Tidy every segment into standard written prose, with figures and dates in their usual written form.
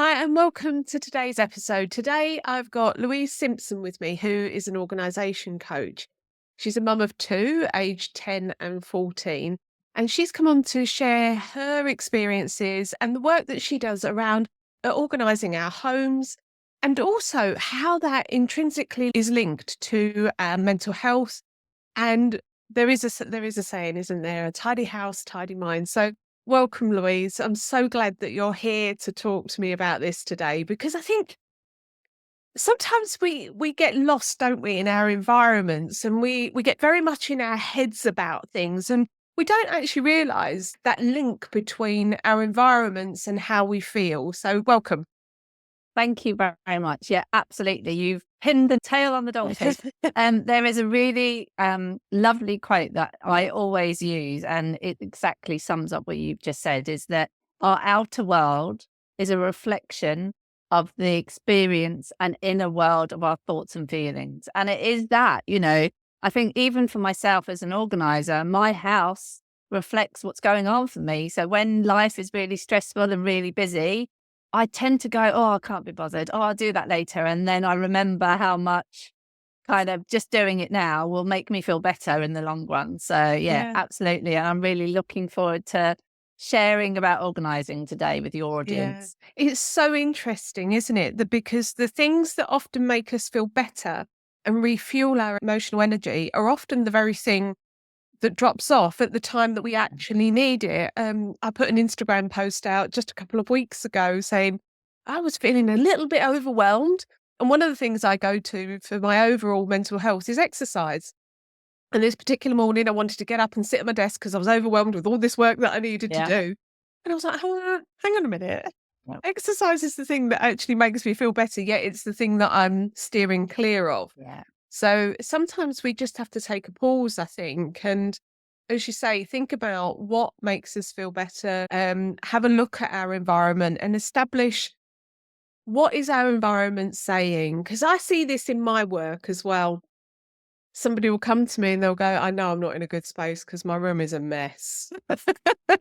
Hi, and welcome to today's episode. Today, I've got Louise Simpson with me, who is an organisation coach. She's a mum of two, aged 10 and 14, and she's come on to share her experiences and the work that she does around organising our homes and also how that intrinsically is linked to our mental health. And there is a saying, isn't there? A tidy house, tidy mind. So welcome, Louise. I'm so glad that you're here to talk to me about this today because I think sometimes we get lost, don't we, in our environments, and we get very much in our heads about things, and we don't actually realise that link between our environments and how we feel. So welcome. Thank you very much. Yeah, absolutely. You've pinned the tail on the donkey. There is a really lovely quote that I always use, and it exactly sums up what you've just said, is that our outer world is a reflection of the experience and inner world of our thoughts and feelings. And it is that, I think even for myself as an organizer, my house reflects what's going on for me. So when life is really stressful and really busy, I tend to go, "Oh, I can't be bothered. Oh, I'll do that later." And then I remember how much kind of just doing it now will make me feel better in the long run. So yeah, Yeah. absolutely. And I'm really looking forward to sharing about organizing today with your Yeah. audience. It's so interesting, isn't it? That because the things that often make us feel better and refuel our emotional energy are often the very thing that drops off at the time that we actually need it. I put an Instagram post out just a couple of weeks ago saying I was feeling a little bit overwhelmed. And one of the things I go to for my overall mental health is exercise. And this particular morning, I wanted to get up and sit at my desk because I was overwhelmed with all this work that I needed to Yeah. do. And I was like, hang on a minute. Well, Exercise is the thing that actually makes me feel better, yet it's the thing that I'm steering clear of. yeah. So sometimes we just have to take a pause, I think. And as you say, think about what makes us feel better, have a look at our environment and establish what is our environment saying? Because I see this in my work as well. Somebody will come to me and they'll go, I know I'm not in a good space because my room is a mess.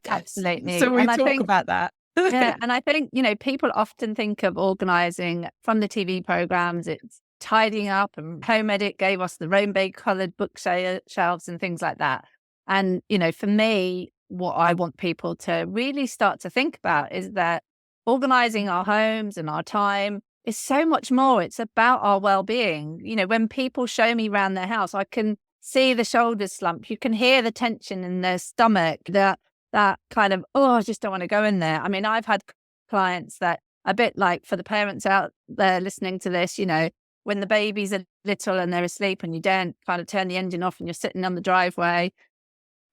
Absolutely. So we And I talk think, about that. yeah, and I think, people often think of organizing from the TV programs. It's tidying up, and Home Edit gave us the rainbow colored bookshelves and things like that. And, for me, what I want people to really start to think about is that organizing our homes and our time is so much more. It's about our well-being. When people show me around their house, I can see the shoulders slump. You can hear the tension in their stomach, that kind of, oh, I just don't want to go in there. I mean, I've had clients that, a bit like for the parents out there listening to this, when the babies are little and they're asleep and you don't kind of turn the engine off and you're sitting on the driveway.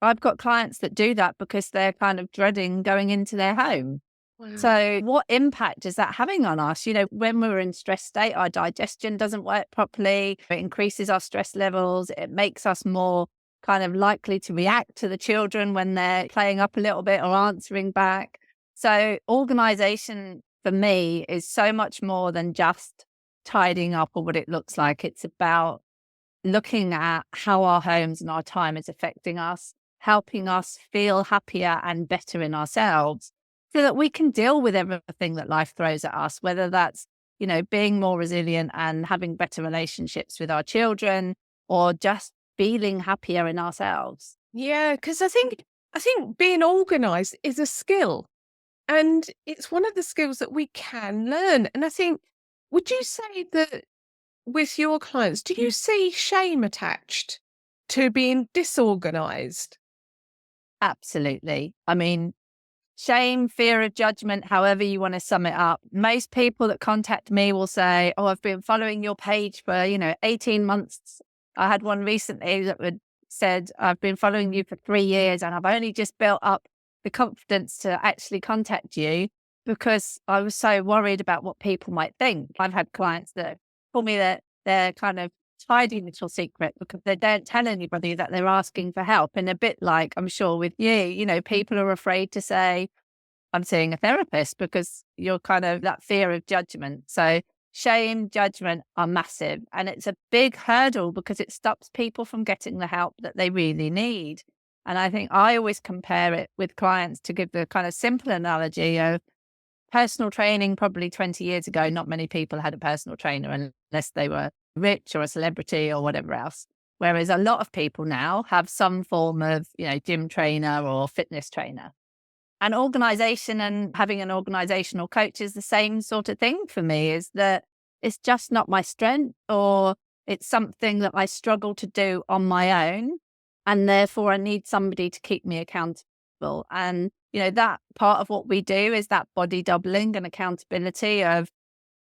I've got clients that do that because they're kind of dreading going into their home. Wow. So what impact is that having on us? When we're in stress state, our digestion doesn't work properly. It increases our stress levels. It makes us more kind of likely to react to the children when they're playing up a little bit or answering back. So organization for me is so much more than just tidying up or what it looks like. It's about looking at how our homes and our time is affecting us, helping us feel happier and better in ourselves so that we can deal with everything that life throws at us, whether that's, being more resilient and having better relationships with our children, or just feeling happier in ourselves. Yeah, because I think being organized is a skill. And it's one of the skills that we can learn. And I think, would you say that with your clients, do you see shame attached to being disorganized? Absolutely. I mean, shame, fear of judgment, however you want to sum it up. Most people that contact me will say, "Oh, I've been following your page for, 18 months." I had one recently that said, "I've been following you for 3 years and I've only just built up the confidence to actually contact you because I was so worried about what people might think." I've had clients that tell me that they're kind of tidy little secret because they don't tell anybody that they're asking for help. And a bit like, I'm sure with you, people are afraid to say, "I'm seeing a therapist," because you're kind of that fear of judgment. So shame, judgment are massive. And it's a big hurdle because it stops people from getting the help that they really need. And I think I always compare it with clients to give the kind of simple analogy of personal training probably 20 years ago, not many people had a personal trainer unless they were rich or a celebrity or whatever else. Whereas a lot of people now have some form of, gym trainer or fitness trainer. And organization and having an organizational coach is the same sort of thing for me, is that it's just not my strength, or it's something that I struggle to do on my own. And therefore I need somebody to keep me accountable. And, that part of what we do is that body doubling and accountability of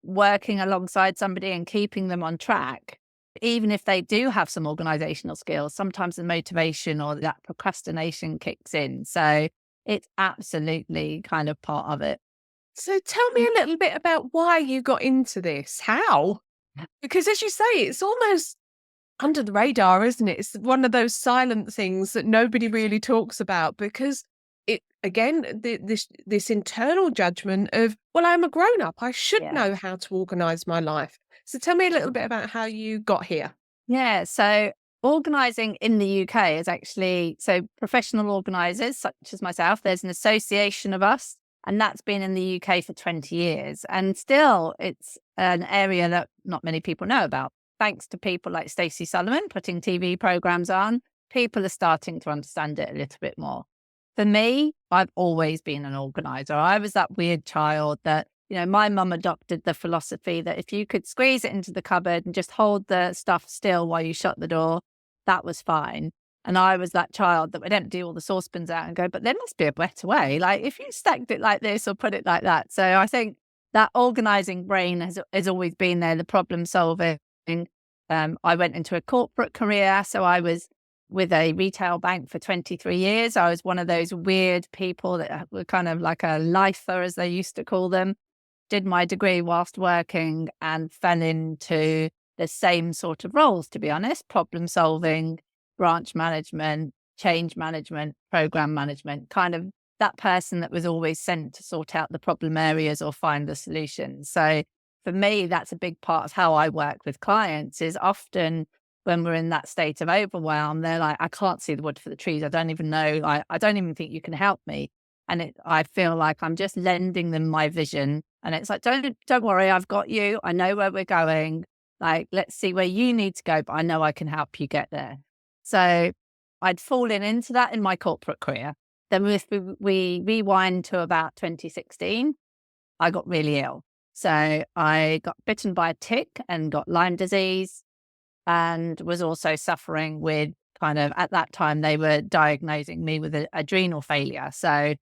working alongside somebody and keeping them on track. Even if they do have some organizational skills, sometimes the motivation or that procrastination kicks in. So it's absolutely kind of part of it. So tell me a little bit about why you got into this. How? Because as you say, it's almost under the radar, isn't it? It's one of those silent things that nobody really talks about, because it, again, this internal judgment of, well, I'm a grown up, I should Yeah. know how to organize my life. So tell me a little bit about how you got here. Yeah. So organising in the UK is actually, so professional organisers such as myself, there's an association of us, and that's been in the UK for 20 years. And still, it's an area that not many people know about. Thanks to people like Stacey Solomon putting TV programs on, people are starting to understand it a little bit more. For me, I've always been an organizer. I was that weird child that, my mum adopted the philosophy that if you could squeeze it into the cupboard and just hold the stuff still while you shut the door, that was fine. And I was that child that would empty all the saucepans out and go, but there must be a better way. Like if you stacked it like this or put it like that. So I think that organizing brain has always been there, the problem solving. I went into a corporate career. So I was with a retail bank for 23 years. I was one of those weird people that were kind of like a lifer, as they used to call them. Did my degree whilst working and fell into the same sort of roles, to be honest: problem solving, branch management, change management, program management, kind of that person that was always sent to sort out the problem areas or find the solutions. So for me, that's a big part of how I work with clients. Is often when we're in that state of overwhelm, they're like, I can't see the wood for the trees. I don't even know. I don't even think you can help me. And I feel like I'm just lending them my vision. And it's like, don't worry, I've got you. I know where we're going. Like, let's see where you need to go, but I know I can help you get there. So I'd fallen into that in my corporate career. Then if we rewind to about 2016, I got really ill. So I got bitten by a tick and got Lyme disease, and was also suffering with kind of, at that time, they were diagnosing me with adrenal failure. So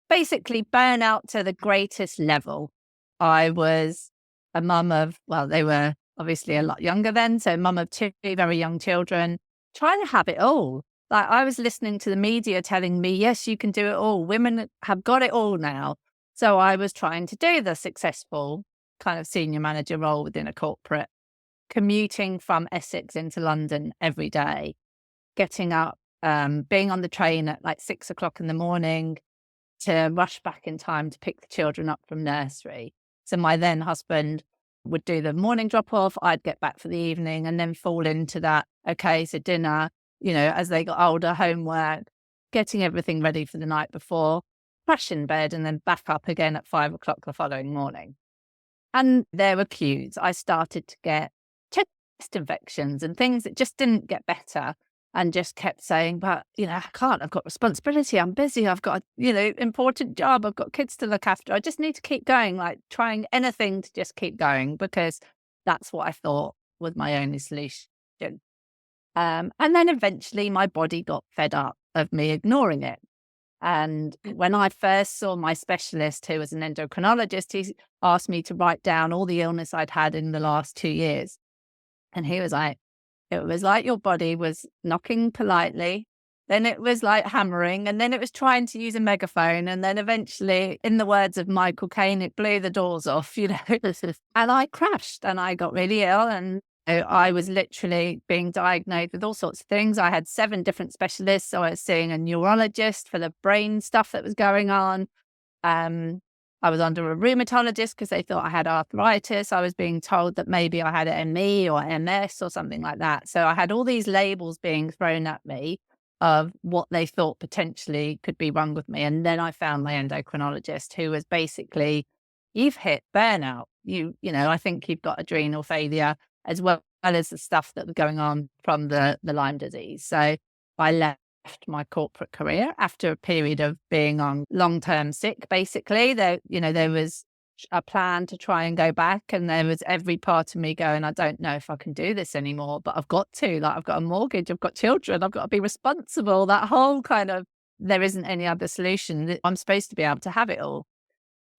basically burnout to the greatest level. I was a mum of, well, they were obviously a lot younger then. So mum of two very young children, trying to have it all. Like I was listening to the media telling me, yes, you can do it all. Women have got it all now. So I was trying to do the successful kind of senior manager role within a corporate, commuting from Essex into London every day, getting up, being on the train at like 6 o'clock in the morning to rush back in time to pick the children up from nursery. So my then husband would do the morning drop off. I'd get back for the evening and then fall into that. Okay, so dinner, as they got older, homework, getting everything ready for the night before, crash in bed and then back up again at 5 o'clock the following morning. And there were cues. I started to get chest infections and things that just didn't get better, and just kept saying, but, I can't, I've got responsibility. I'm busy. I've got important job. I've got kids to look after. I just need to keep going, like trying anything to just keep going, because that's what I thought was my only solution. And then eventually my body got fed up of me ignoring it. And when I first saw my specialist, who was an endocrinologist, he asked me to write down all the illness I'd had in the last 2 years. And he was like, it was like your body was knocking politely, then it was like hammering, and then it was trying to use a megaphone. And then eventually, in the words of Michael Caine, it blew the doors off, and I crashed and I got really ill. And I was literally being diagnosed with all sorts of things. I had 7 different specialists. So I was seeing a neurologist for the brain stuff that was going on. I was under a rheumatologist because they thought I had arthritis. I was being told that maybe I had ME or MS or something like that. So I had all these labels being thrown at me of what they thought potentially could be wrong with me. And then I found my endocrinologist, who was basically you've hit burnout. I think you've got adrenal failure as well as the stuff that was going on from the Lyme disease. So I left my corporate career after a period of being on long-term sick. Basically, there was a plan to try and go back, and there was every part of me going, I don't know if I can do this anymore, but I've got to. Like, I've got a mortgage, I've got children, I've got to be responsible. That whole kind of, there isn't any other solution. I'm supposed to be able to have it all.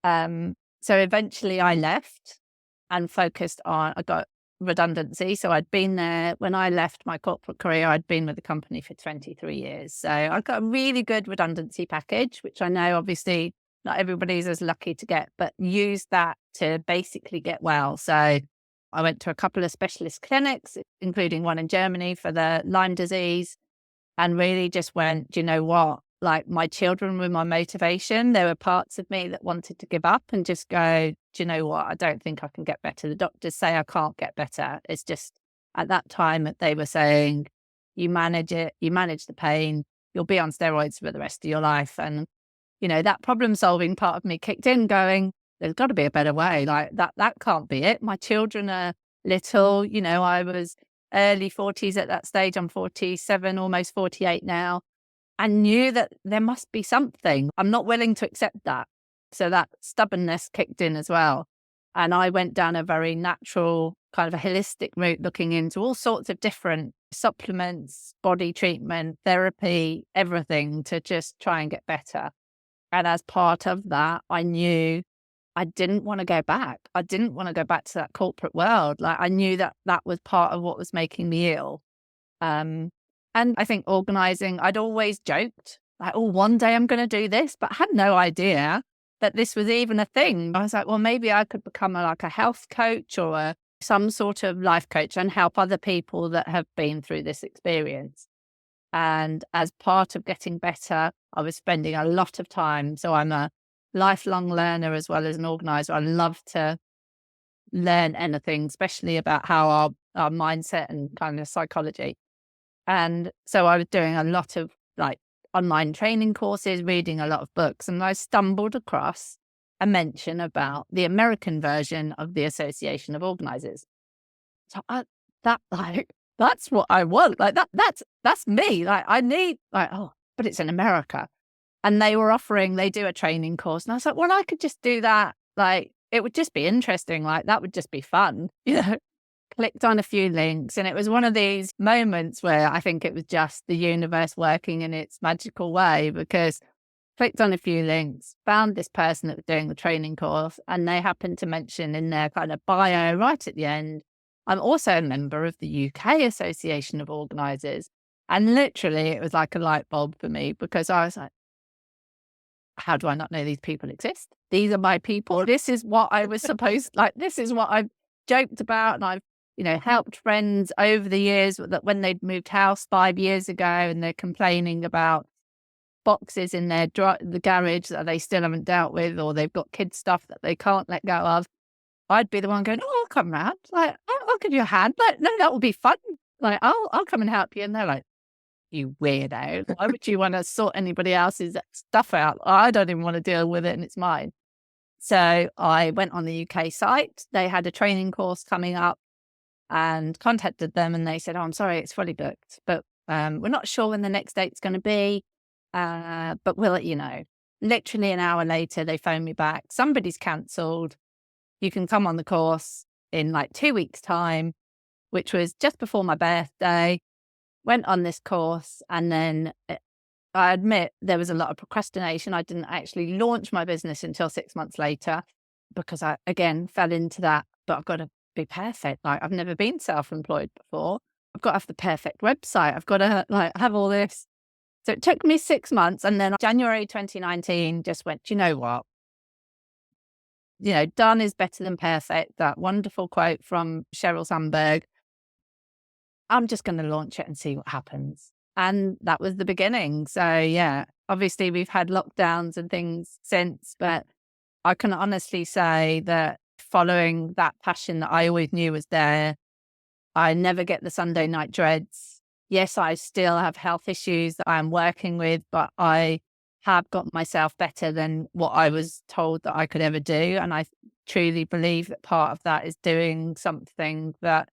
So eventually I left and I got redundancy. So I'd been there when I left my corporate career, I'd been with the company for 23 years. So I got a really good redundancy package, which I know obviously not everybody's as lucky to get, but used that to basically get well. So I went to a couple of specialist clinics, including one in Germany for the Lyme disease, and really just went, do you know what? Like, my children were my motivation. There were parts of me that wanted to give up and just go, do you know what? I don't think I can get better. The doctors say I can't get better. It's just at that time that they were saying, you manage it, you manage the pain, you'll be on steroids for the rest of your life. And, that problem solving part of me kicked in going, there's got to be a better way. Like, that can't be it. My children are little, I was early 40s at that stage. I'm 47, almost 48 now. I knew that there must be something. I'm not willing to accept that. So that stubbornness kicked in as well. And I went down a very natural kind of a holistic route, looking into all sorts of different supplements, body treatment, therapy, everything to just try and get better. And as part of that, I knew I didn't want to go back. I didn't want to go back to that corporate world. Like, I knew that that was part of what was making me ill. And I think organising, I'd always joked, like, oh, one day I'm going to do this, but I had no idea that this was even a thing. I was like, well, maybe I could become like a health coach or some sort of life coach and help other people that have been through this experience. And as part of getting better, I was spending a lot of time. So I'm a lifelong learner as well as an organizer. I love to learn anything, especially about how our mindset and kind of psychology. And so I was doing a lot of like online training courses, reading a lot of books, and I stumbled across a mention about the American version of the Association of Organisers. So that's what I want. Like, that's me. Like, I need, like, oh, but it's in America. And they do a training course. And I was like, well, I could just do that. Like, it would just be interesting. Like, that would just be fun, Clicked on a few links, and it was one of these moments where I think it was just the universe working in its magical way, because clicked on a few links, found this person that was doing the training course, and they happened to mention in their kind of bio right at the end, I'm also a member of the UK Association of Organisers. And literally it was like a light bulb for me, because I was like, how do I not know these people exist? These are my people. This is what I was this is what I've joked about, and I've helped friends over the years that when they'd moved house 5 years ago and they're complaining about boxes in the garage that they still haven't dealt with, or they've got kid stuff that they can't let go of. I'd be the one going, oh, I'll come round. Like, I'll give you a hand. Like, no, that will be fun. Like, I'll come and help you. And they're like, you weirdo. Why would you want to sort anybody else's stuff out? I don't even want to deal with it, and it's mine. So I went on the UK site. They had a training course coming up, and contacted them, and they said, oh, I'm sorry, it's fully booked, but we're not sure when the next date's going to be, but we'll let you know. Literally an hour later, they phoned me back. Somebody's cancelled. You can come on the course in like 2 weeks' time, which was just before my birthday. Went on this course, and then I admit there was a lot of procrastination. I didn't actually launch my business until 6 months later, because I, again, fell into that, but I've got to be perfect. Like, I've never been self-employed before. I've got to have the perfect website. I've got to have all this. So it took me 6 months. And then January 2019 just went, do you know what? Done is better than perfect. That wonderful quote from Sheryl Sandberg. I'm just going to launch it and see what happens. And that was the beginning. So yeah, obviously we've had lockdowns and things since, but I can honestly say that following that passion that I always knew was there, I never get the Sunday night dreads. Yes, I still have health issues that I'm working with, but I have got myself better than what I was told that I could ever do. And I truly believe that part of that is doing something that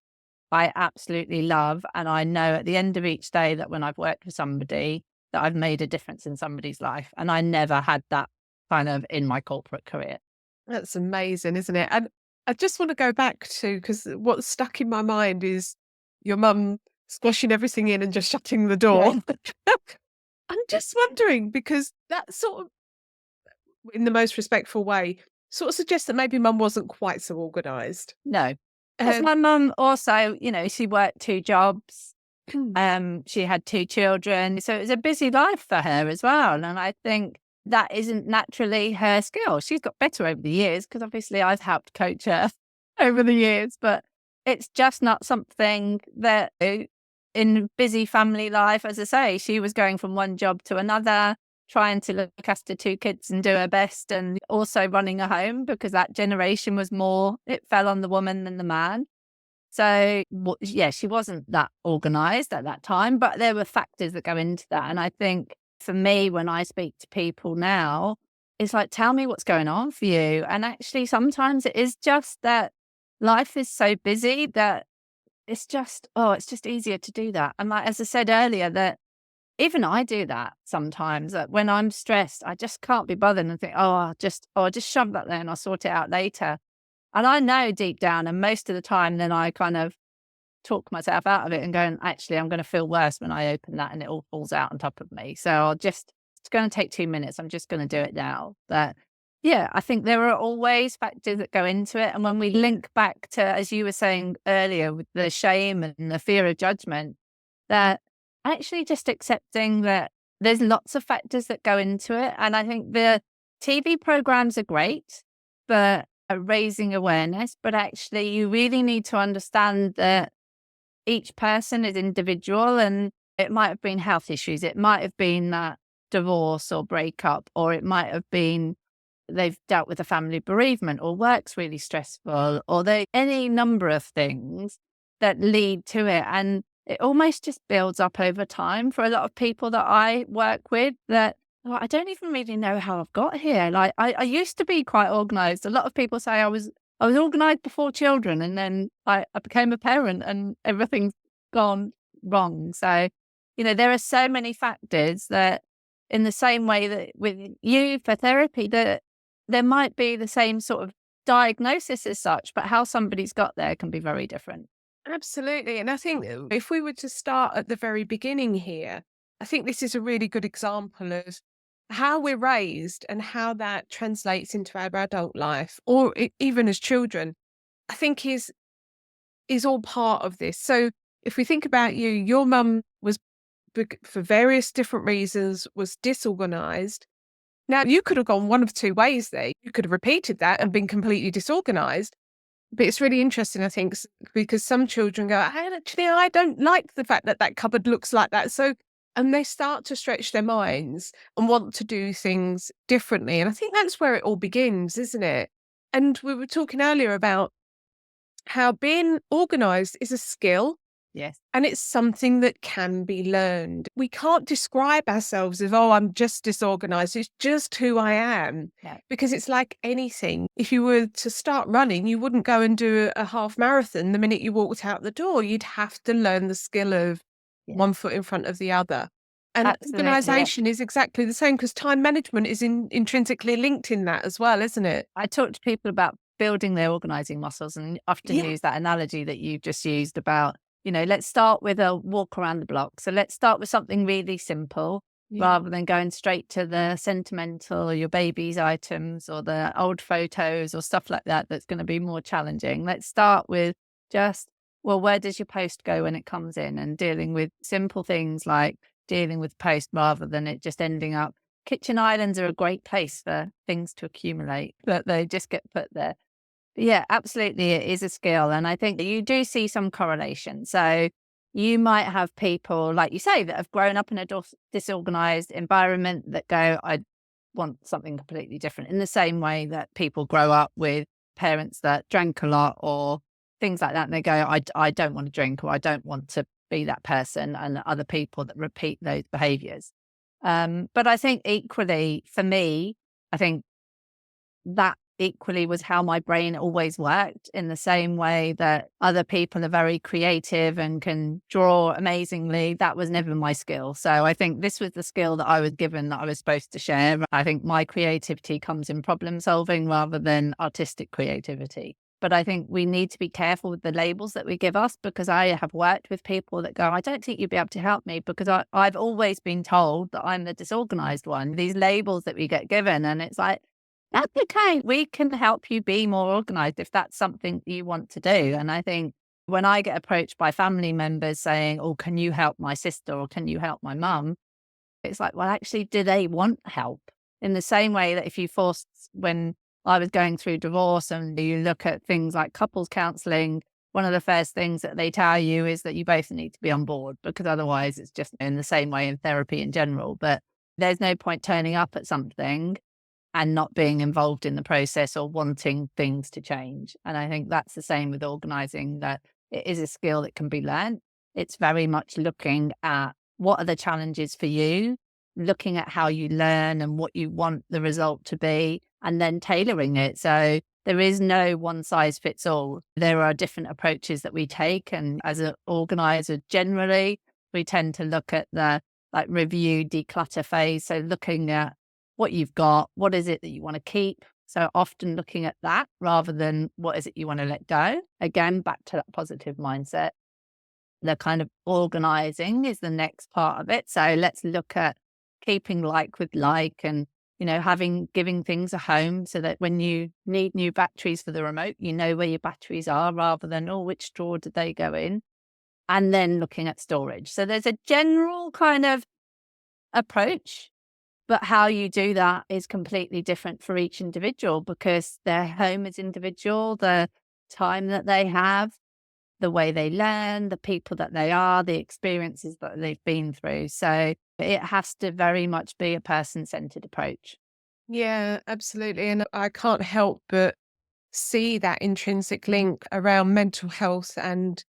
I absolutely love. And I know at the end of each day that when I've worked with somebody, that I've made a difference in somebody's life. And I never had that kind of in my corporate career. That's amazing, isn't it? And I just want to go back to, because what's stuck in my mind is your mum squashing everything in and just shutting the Yeah. door. I'm just wondering, because that sort of, in the most respectful way, sort of suggests that maybe mum wasn't quite so organised. No. Because Um, my mum also, she worked 2 jobs. She had 2 children. So it was a busy life for her as well. And I think that isn't naturally her skill. She's got better over the years because obviously I've helped coach her over the years, but it's just not something that in busy family life, as I say, she was going from one job to another, trying to look after 2 kids and do her best, and also running a home because that generation was more, it fell on the woman than the man. So, yeah, she wasn't that organised at that time, but there were factors that go into that. And I think for me, when I speak to people now, it's like, tell me what's going on for you. And actually, sometimes it is just that life is so busy that it's just easier to do that. And like, as I said earlier, that even I do that sometimes, that when I'm stressed, I just can't be bothered and think, I'll just shove that there and I'll sort it out later. And I know deep down, and most of the time, then I kind of talk myself out of it and going, actually, I'm going to feel worse when I open that and it all falls out on top of me. So it's going to take 2 minutes. I'm just going to do it now. But yeah, I think there are always factors that go into it. And when we link back to, as you were saying earlier, with the shame and the fear of judgment, that actually just accepting that there's lots of factors that go into it. And I think the TV programs are great, but raising awareness, but actually you really need to understand that each person is individual, and it might have been health issues. It might have been that divorce or breakup, or it might have been they've dealt with a family bereavement, or work's really stressful, or any number of things that lead to it. And it almost just builds up over time for a lot of people that I work with, that I don't even really know how I've got here. Like I used to be quite organised. A lot of people say I was organised before children, and then I became a parent and everything's gone wrong. So, there are so many factors that, in the same way that with you for therapy, that there might be the same sort of diagnosis as such, but how somebody's got there can be very different. Absolutely. And I think if we were to start at the very beginning here, I think this is a really good example of how we're raised and how that translates into our adult life, or even as children. I think is all part of this. So if we think about you, your mum was, for various different reasons, was disorganized. Now, you could have gone one of two ways there. You could have repeated that and been completely disorganized. But it's really interesting, I think, because some children go, actually, I don't like the fact that that cupboard looks like that. So, and they start to stretch their minds and want to do things differently. And I think that's where it all begins, isn't it? And we were talking earlier about how being organized is a skill. Yes. And it's something that can be learned. We can't describe ourselves as, I'm just disorganized. It's just who I am. Yeah. Because it's like anything. If you were to start running, you wouldn't go and do a half marathon the minute you walked out the door. You'd have to learn the skill of one foot in front of the other. And Absolutely. organisation is exactly the same, because time management is intrinsically linked in that as well, isn't it? I talk to people about building their organising muscles, and often use that analogy that you just used about, let's start with a walk around the block. So let's start with something really simple, rather than going straight to the sentimental, or your baby's items, or the old photos or stuff like that. That's going to be more challenging. Let's start with just, where does your post go when it comes in, and dealing with simple things like dealing with post, rather than it just ending up. Kitchen islands are a great place for things to accumulate, that they just get put there. Yeah, absolutely. It is a skill. And I think you do see some correlation. So you might have people, like you say, that have grown up in a disorganized environment that go, I want something completely different, in the same way that people grow up with parents that drank a lot or things like that. And they go, I don't want to drink, or I don't want to be that person, and other people that repeat those behaviors. But I think equally for me, I think that equally was how my brain always worked, in the same way that other people are very creative and can draw amazingly. That was never my skill. So I think this was the skill that I was given, that I was supposed to share. I think my creativity comes in problem solving rather than artistic creativity. But I think we need to be careful with the labels that we give us, because I have worked with people that go, I don't think you'd be able to help me because I've always been told that I'm the disorganized one. These labels that we get given. And it's like, that's okay. We can help you be more organized if that's something you want to do. And I think when I get approached by family members saying, oh, can you help my sister or can you help my mum? It's like, well, actually, do they want help? In the same way that if you forced, when I was going through divorce and you look at things like couples counseling, one of the first things that they tell you is that you both need to be on board, because otherwise it's just in the same way in therapy in general. But there's no point turning up at something and not being involved in the process or wanting things to change. And I think that's the same with organizing, that it is a skill that can be learned. It's very much looking at what are the challenges for you, looking at how you learn and what you want the result to be, and then tailoring it. So there is no one size fits all. There are different approaches that we take. And as an organizer, generally, we tend to look at the review, declutter phase. So looking at what you've got, what is it that you want to keep? So often looking at that rather than what is it you want to let go. Again, back to that positive mindset. The kind of organizing is the next part of it. So let's look at keeping like with like, and, giving things a home so that when you need new batteries for the remote, you know where your batteries are, rather than, oh, which drawer did they go in? And then looking at storage. So there's a general kind of approach, but how you do that is completely different for each individual, because their home is individual, the time that they have, the way they learn, the people that they are, the experiences that they've been through. So it has to very much be a person-centered approach. Yeah, absolutely. And I can't help but see that intrinsic link around mental health and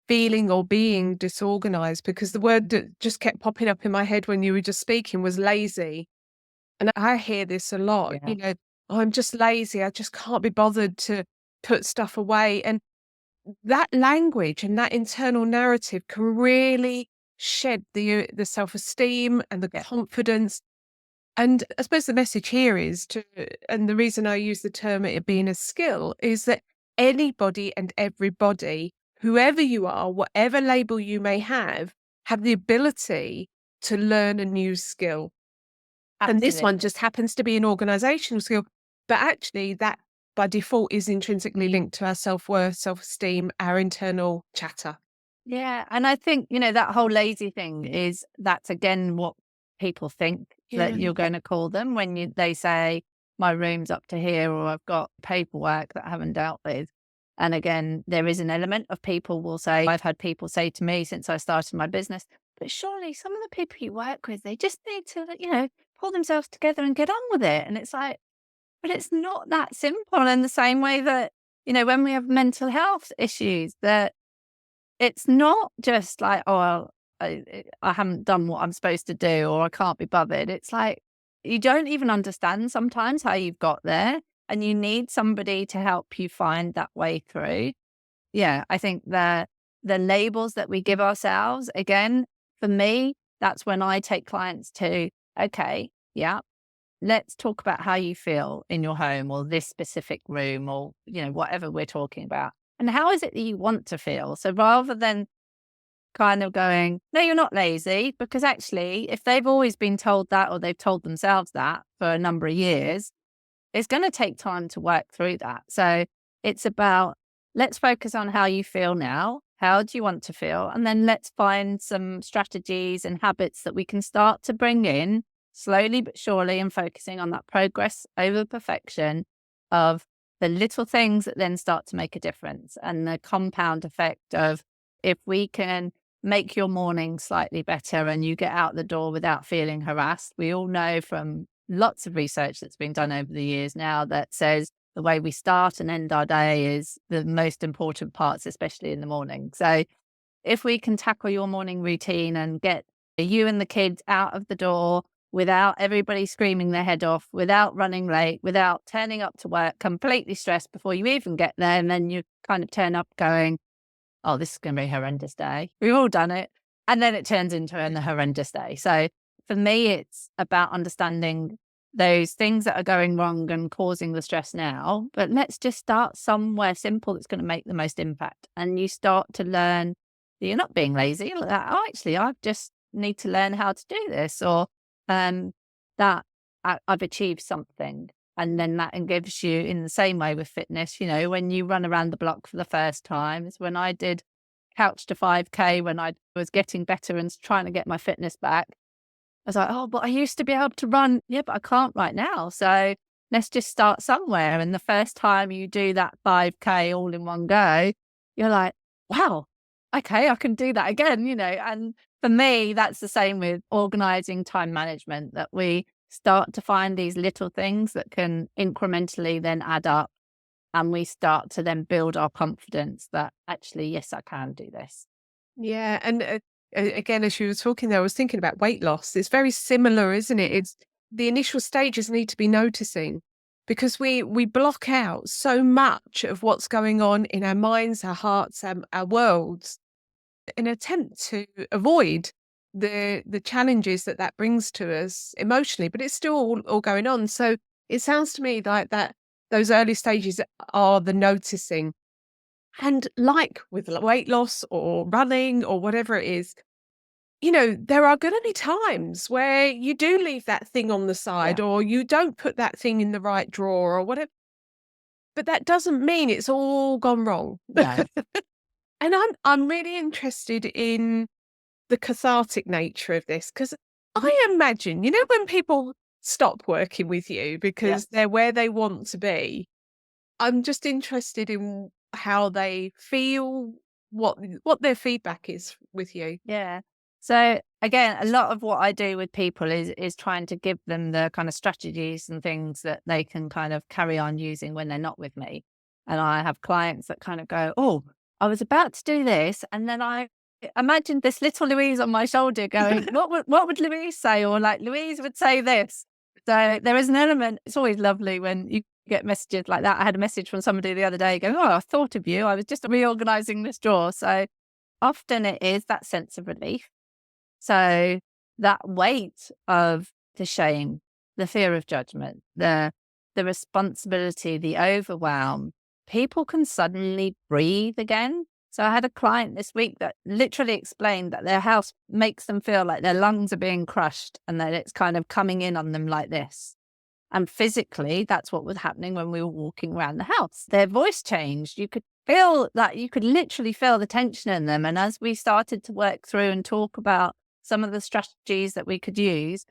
feeling or being disorganized, because the word that just kept popping up in my head when you were just speaking was lazy. And I hear this a lot, Yeah, "Oh, I'm just lazy. I just can't be bothered to put stuff away." And that language and that internal narrative can really shed the self-esteem and the yeah, confidence. And I suppose the message here is to, and the reason I use the term it being a skill, is that anybody and everybody, whoever you are, whatever label you may have the ability to learn a new skill. And this one absolutely. just happens to be an organizational skill, but actually that by default is intrinsically linked to our self-worth, self-esteem, our internal chatter. Yeah. And I think, that whole lazy thing that's again what people think that Yeah. you're going to call them when they say, my room's up to here, or I've got paperwork that I haven't dealt with. And again, there is an element of people will say, I've had people say to me since I started my business, but surely some of the people you work with, they just need to, pull themselves together and get on with it. And it's like, but it's not that simple. In the same way that, when we have mental health issues, that it's not just like, oh, well, I haven't done what I'm supposed to do, or I can't be bothered. It's like, you don't even understand sometimes how you've got there, and you need somebody to help you find that way through. Yeah, I think the labels that we give ourselves, again, for me, that's when I take clients to, okay, yeah, let's talk about how you feel in your home or this specific room, or, whatever we're talking about. And how is it that you want to feel? So rather than kind of going, no, you're not lazy, because actually, if they've always been told that, or they've told themselves that for a number of years, it's going to take time to work through that. So it's about, let's focus on how you feel now. How do you want to feel? And then let's find some strategies and habits that we can start to bring in slowly but surely, and focusing on that progress over perfection of the little things that then start to make a difference, and the compound effect of, if we can make your morning slightly better and you get out the door without feeling harassed. We all know from lots of research that's been done over the years now that says the way we start and end our day is the most important parts, especially in the morning. So if we can tackle your morning routine and get you and the kids out of the door without everybody screaming their head off, without running late, without turning up to work completely stressed before you even get there. And then you kind of turn up going, oh, this is going to be a horrendous day. We've all done it. And then it turns into a horrendous day. So for me, it's about understanding those things that are going wrong and causing the stress now. But let's just start somewhere simple that's going to make the most impact. And you start to learn that you're not being lazy. You're like, oh, actually, I just need to learn how to do this, or that I've achieved something. And then that gives you, in the same way with fitness, when you run around the block for the first time, is when I did couch to 5K, when I was getting better and trying to get my fitness back. I was like, oh, but I used to be able to run. Yeah, but I can't right now. So let's just start somewhere. And the first time you do that 5K all in one go, you're like, wow, okay, I can do that again, And for me, that's the same with organising time management, that we start to find these little things that can incrementally then add up. And we start to then build our confidence that actually, yes, I can do this. Yeah, and again, as you were talking there, I was thinking about weight loss. It's very similar, isn't it? It's the initial stages need to be noticing, because we block out so much of what's going on in our minds, our hearts, our worlds, in an attempt to avoid the challenges that brings to us emotionally. But it's still all going on. So it sounds to me like that those early stages are the noticing. And like with weight loss or running or whatever it is, there are going to be times where you do leave that thing on the Yeah. side, or you don't put that thing in the right drawer or whatever. But that doesn't mean it's all gone wrong. No. And I'm really interested in the cathartic nature of this, because I imagine, when people stop working with you Yeah. because they're where they want to be, I'm just interested in how they feel, what their feedback is with you. Yeah. So again, a lot of what I do with people is trying to give them the kind of strategies and things that they can kind of carry on using when they're not with me. And I have clients that kind of go, oh, I was about to do this, and then I imagined this little Louise on my shoulder going, what would Louise say? Or like, Louise would say this. So there is an element. It's always lovely when you get messages like that. I had a message from somebody the other day going, oh, I thought of you. I was just reorganizing this drawer. So often it is that sense of relief. So that weight of the shame, the fear of judgment, the responsibility, the overwhelm, people can suddenly breathe again. So I had a client this week that literally explained that their house makes them feel like their lungs are being crushed and that it's kind of coming in on them like this. And physically, that's what was happening when we were walking around the house. Their voice changed. You could feel that, you could literally feel the tension in them. And as we started to work through and talk about some of the strategies that we could use,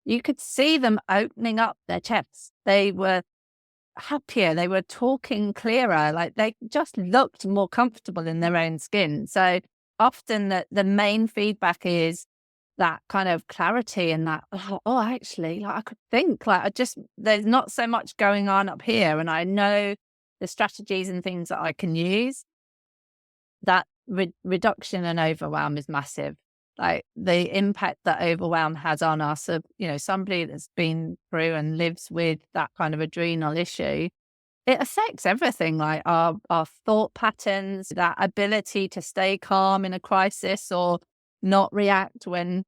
you could see them opening up their chests. They were happier. They were talking clearer. Like they just looked more comfortable in their own skin. So often the main feedback is that kind of clarity and that, oh, actually, like I could think, like there's not so much going on up here. And I know the strategies and things that I can use. That reduction and overwhelm is massive. Like the impact that overwhelm has on us, of, somebody that's been through and lives with that kind of adrenal issue, it affects everything, like our thought patterns, that ability to stay calm in a crisis or not react when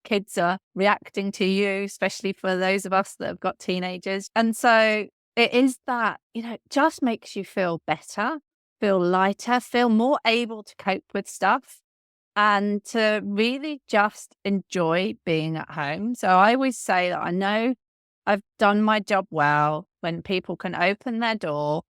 kids are reacting to you, especially for those of us that have got teenagers. And so it is that, it just makes you feel better, feel lighter, feel more able to cope with stuff, and to really just enjoy being at home. So I always say that I know I've done my job well when people can open their door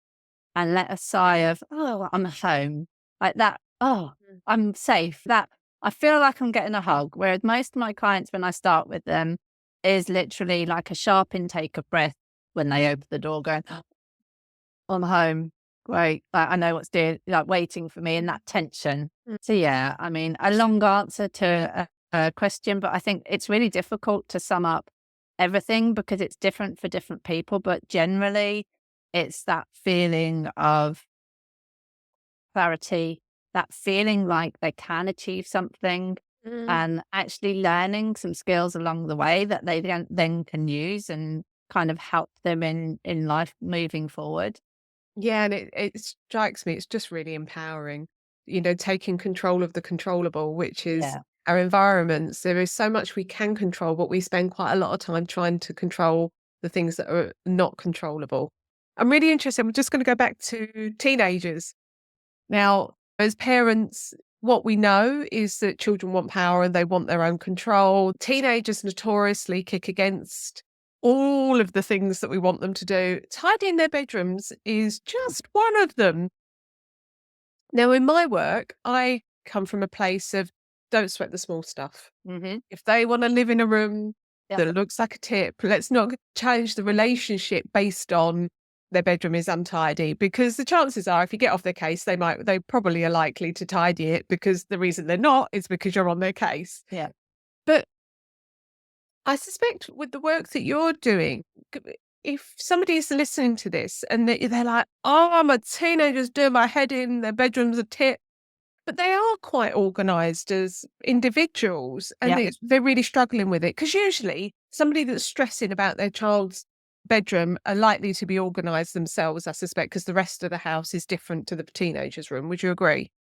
and let a sigh of, oh, I'm home, like that. Oh, I'm safe. That I feel like I'm getting a hug. Whereas most of my clients, when I start with them, is literally like a sharp intake of breath when they open the door, going, oh, I'm home. Great. Like, I know what's waiting for me, and that tension. So yeah, I mean, a long answer to a question, but I think it's really difficult to sum up everything because it's different for different people. But generally, it's that feeling of clarity, that feeling like they can achieve something, Mm. and actually learning some skills along the way that they then can use and kind of help them in life moving forward. Yeah, and it strikes me, it's just really empowering, taking control of the controllable, which is Yeah. our environments. There is so much we can control, but we spend quite a lot of time trying to control the things that are not controllable. I'm really interested. I'm just going to go back to teenagers. Now, as parents, what we know is that children want power and they want their own control. Teenagers notoriously kick against all of the things that we want them to do. Tidying their bedrooms is just one of them. Now, in my work, I come from a place of don't sweat the small stuff. Hmm. If they want to live in a room Yeah. that looks like a tip, let's not change the relationship based on their bedroom is untidy, because the chances are if you get off their case, they probably are likely to tidy it, because the reason they're not is because you're on their case. Yeah. But I suspect with the work that you're doing, if somebody is listening to this and they're like, oh, my teenager's doing my head in, their bedroom's a tip, but they are quite organised as individuals, and Yeah. they're really struggling with it. Because usually somebody that's stressing about their child's bedroom are likely to be organised themselves, I suspect, because the rest of the house is different to the teenager's room. Would you agree?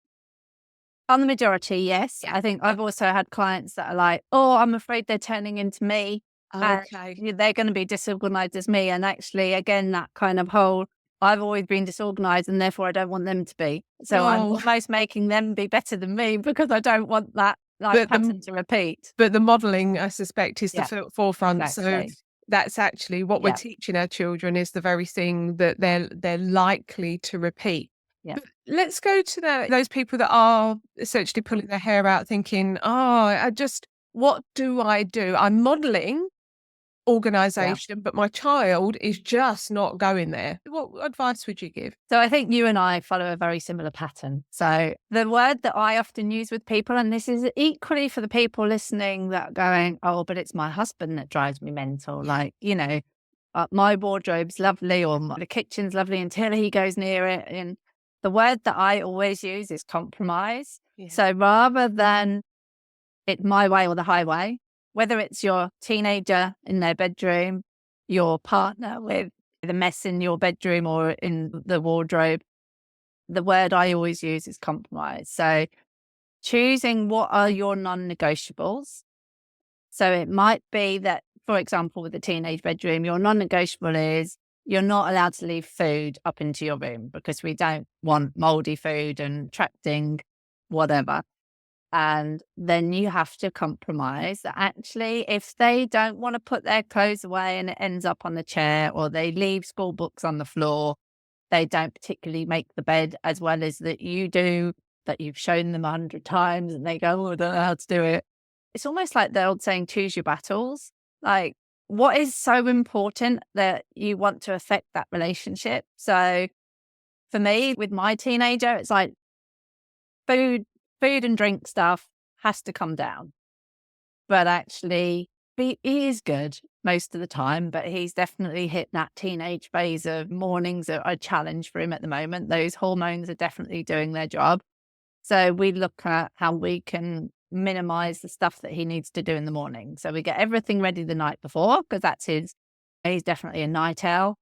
On the majority, yes. I think I've also had clients that are like, "Oh, I'm afraid they're turning into me, and Okay. they're going to be disorganized as me." And actually, again, that kind of whole, I've always been disorganized, and therefore I don't want them to be. So I'm Oh, almost making them be better than me because I don't want that like but pattern to repeat. the modelling, I suspect, is the Yeah, forefront. So exactly. that's actually what we're Yeah, teaching our children, is the very thing that they're likely to repeat. yeah, But let's go to those people that are essentially pulling their hair out thinking, "Oh, what do I do? I'm modeling yeah. organisation, but my child is just not going there." What advice would you give? So I think you and I follow a very similar pattern. So the word that I often use with people, and this is equally for the people listening that are going, "Oh, but it's my husband that drives me mental." Like, my wardrobe's lovely or the kitchen's lovely until he goes near it. And the word that I always use is compromise. Yeah. So rather than it my way or the highway, whether it's your teenager in their bedroom, your partner with the mess in your bedroom or in the wardrobe, the word I always use is compromise. So choosing what are your non-negotiables. So it might be that, for example, with the teenage bedroom, your non-negotiable is you're not allowed to leave food up into your room because we don't want moldy food and attracting whatever. And then you have to compromise that actually, if they don't want to put their clothes away and it ends up on the chair, or they leave school books on the floor, they don't particularly make the bed as well as that you do, that you've shown them 100 times and they go, "Oh, I don't know how to do it." It's almost like the old saying, choose your battles. Like, what is so important that you want to affect that relationship? So for me, with my teenager, it's like food, food and drink stuff has to come down. But actually, he is good most of the time, but he's definitely hit that teenage phase of mornings are a challenge for him at the moment. Those hormones are definitely doing their job. So we look at how we can minimize the stuff that he needs to do in the morning. So we get everything ready the night before because he's definitely a night owl.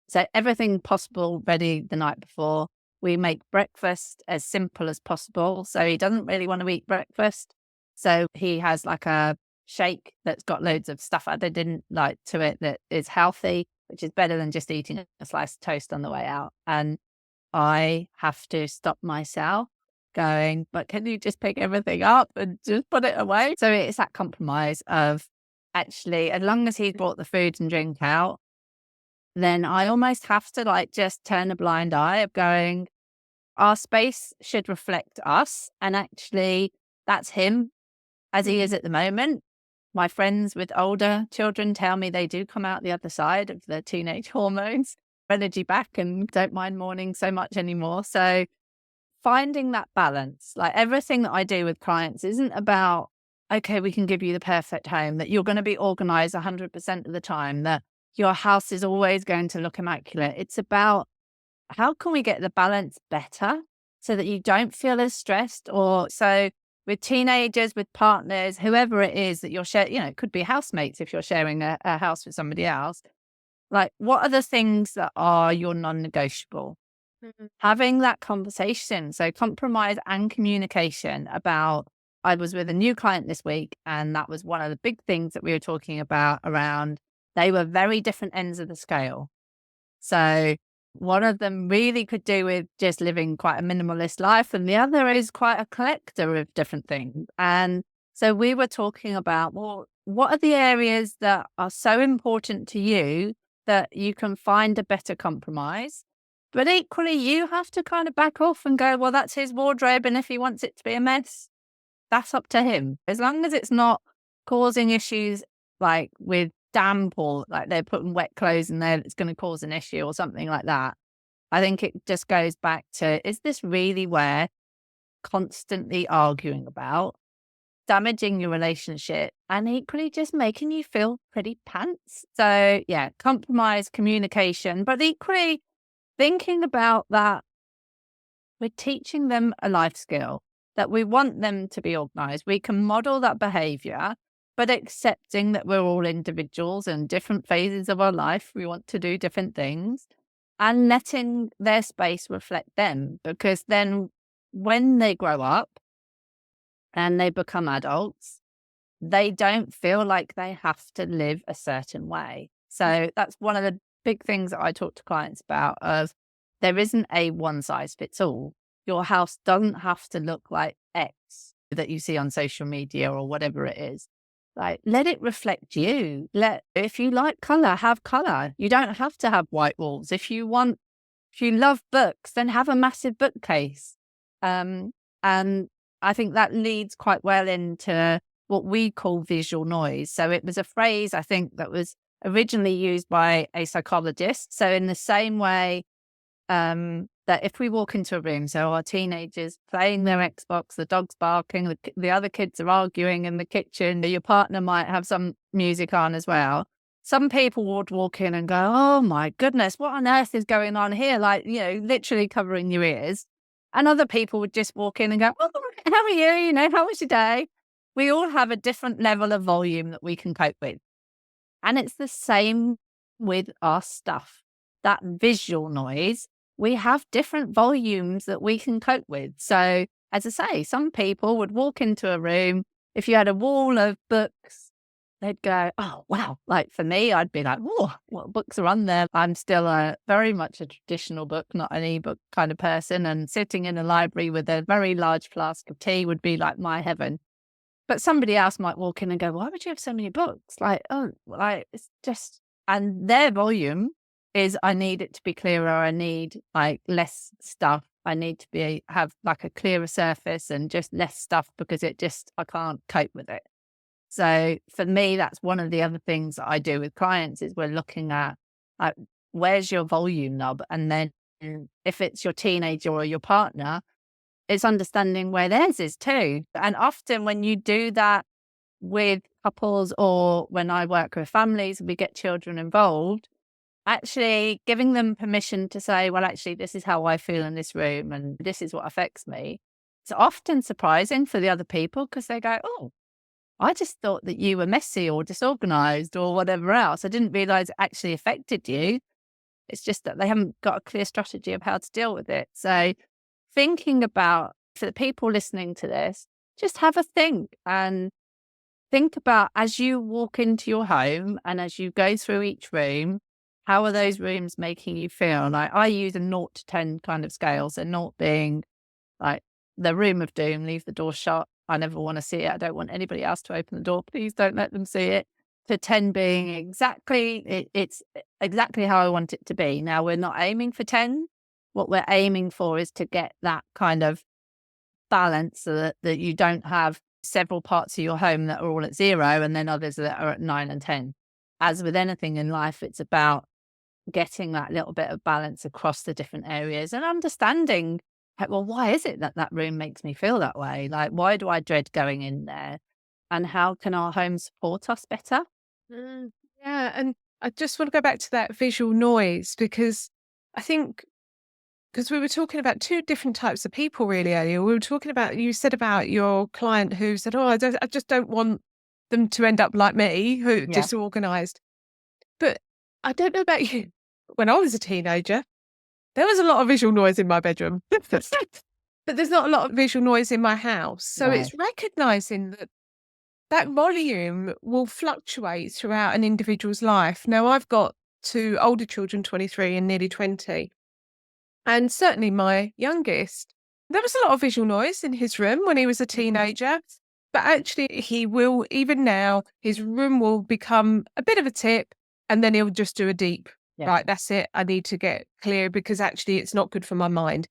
So everything possible ready the night before. We make breakfast as simple as possible. So he doesn't really want to eat breakfast. So he has like a shake that's got loads of stuff added in like to it that is healthy, which is better than just eating a slice of toast on the way out. And I have to stop myself going, but can you just pick everything up and just put it away? So it's that compromise of actually, as long as he's brought the food and drink out, then I almost have to like just turn a blind eye of going, our space should reflect us. And actually, that's him as he is Mhm. at the moment. My friends with older children tell me they do come out the other side of the teenage hormones, energy back, and don't mind morning so much anymore. So finding that balance, like everything that I do with clients isn't about, okay, we can give you the perfect home, that you're going to be organized 100% of the time, that your house is always going to look immaculate. It's about how can we get the balance better so that you don't feel as stressed or so with teenagers, with partners, whoever it is that you're sharing, it could be housemates if you're sharing a house with somebody else. Like, what are the things that are your non-negotiable? Mhm. Having that conversation. So compromise and communication about, I was with a new client this week, and that was one of the big things that we were talking about around, they were very different ends of the scale. So one of them really could do with just living quite a minimalist life, and the other is quite a collector of different things. And so we were talking about, well, what are the areas that are so important to you that you can find a better compromise? But equally, you have to kind of back off and go, well, that's his wardrobe. And if he wants it to be a mess, that's up to him. As long as it's not causing issues like with damp, or like they're putting wet clothes in there that's going to cause an issue or something like that. I think it just goes back to, is this really where constantly arguing about damaging your relationship and equally just making you feel pretty pants? So yeah, compromise, communication, but equally thinking about that we're teaching them a life skill, that we want them to be organized. We can model that behavior, but accepting that we're all individuals in different phases of our life. We want to do different things and letting their space reflect them. Because then when they grow up and they become adults, they don't feel like they have to live a certain way. So that's one of the big things that I talk to clients about, of there isn't a one size fits all. Your house doesn't have to look like X that you see on social media or whatever it is. Like, let it reflect you. If you like color, have color. You don't have to have white walls. If you love books, then have a massive bookcase. And I think that leads quite well into what we call visual noise. So it was a phrase, I think, that was originally used by a psychologist. So in the same way that if we walk into a room, so our teenagers playing their Xbox, the dog's barking, the other kids are arguing in the kitchen, your partner might have some music on as well. Some people would walk in and go, oh my goodness, what on earth is going on here? Like, literally covering your ears. And other people would just walk in and go, oh, how are you? How was your day? We all have a different level of volume that we can cope with. And it's the same with our stuff. That visual noise, we have different volumes that we can cope with. So, as I say, some people would walk into a room, if you had a wall of books, they'd go, oh, wow. Like for me, I'd be like, oh, what books are on there? I'm still very much a traditional book, not an ebook kind of person. And sitting in a library with a very large flask of tea would be like my heaven. But somebody else might walk in and go, why would you have so many books? Like, oh, like it's just, and their volume is, I need it to be clearer. I need like less stuff. I need to have like a clearer surface and just less stuff because I can't cope with it. So for me, that's one of the other things that I do with clients is we're looking at like, where's your volume knob? And then if it's your teenager or your partner, it's understanding where theirs is too. And often when you do that with couples or when I work with families, we get children involved, actually giving them permission to say, well, actually, this is how I feel in this room and this is what affects me. It's often surprising for the other people because they go, oh, I just thought that you were messy or disorganized or whatever else. I didn't realize it actually affected you. It's just that they haven't got a clear strategy of how to deal with it. So thinking about, for the people listening to this, just have a think and think about as you walk into your home and as you go through each room, how are those rooms making you feel? Like I use a 0 to 10 kind of scale. So 0 being like the room of doom, leave the door shut. I never want to see it. I don't want anybody else to open the door. Please don't let them see it. To 10 being it's exactly how I want it to be. Now, we're not aiming for 10. What we're aiming for is to get that kind of balance so that you don't have several parts of your home that are all at 0 and then others that are at 9 and 10. As with anything in life, it's about getting that little bit of balance across the different areas and understanding, like, well, why is it that that room makes me feel that way? Like, why do I dread going in there? And how can our home support us better? Mm, yeah, and I just want to go back to that visual noise because I think because we were talking about two different types of people really earlier. We were talking about, you said about your client who said, "Oh, I just don't want them to end up like me, who Yeah. disorganized." But I don't know about you. When I was a teenager, there was a lot of visual noise in my bedroom, but there's not a lot of visual noise in my house. So No. it's recognizing that that volume will fluctuate throughout an individual's life. Now, I've got two older children, 23 and nearly 20. And certainly my youngest, there was a lot of visual noise in his room when he was a teenager. But actually, he will, even now, his room will become a bit of a tip and then he'll just do a deep, Yeah. right, that's it. I need to get clear because actually it's not good for my mind.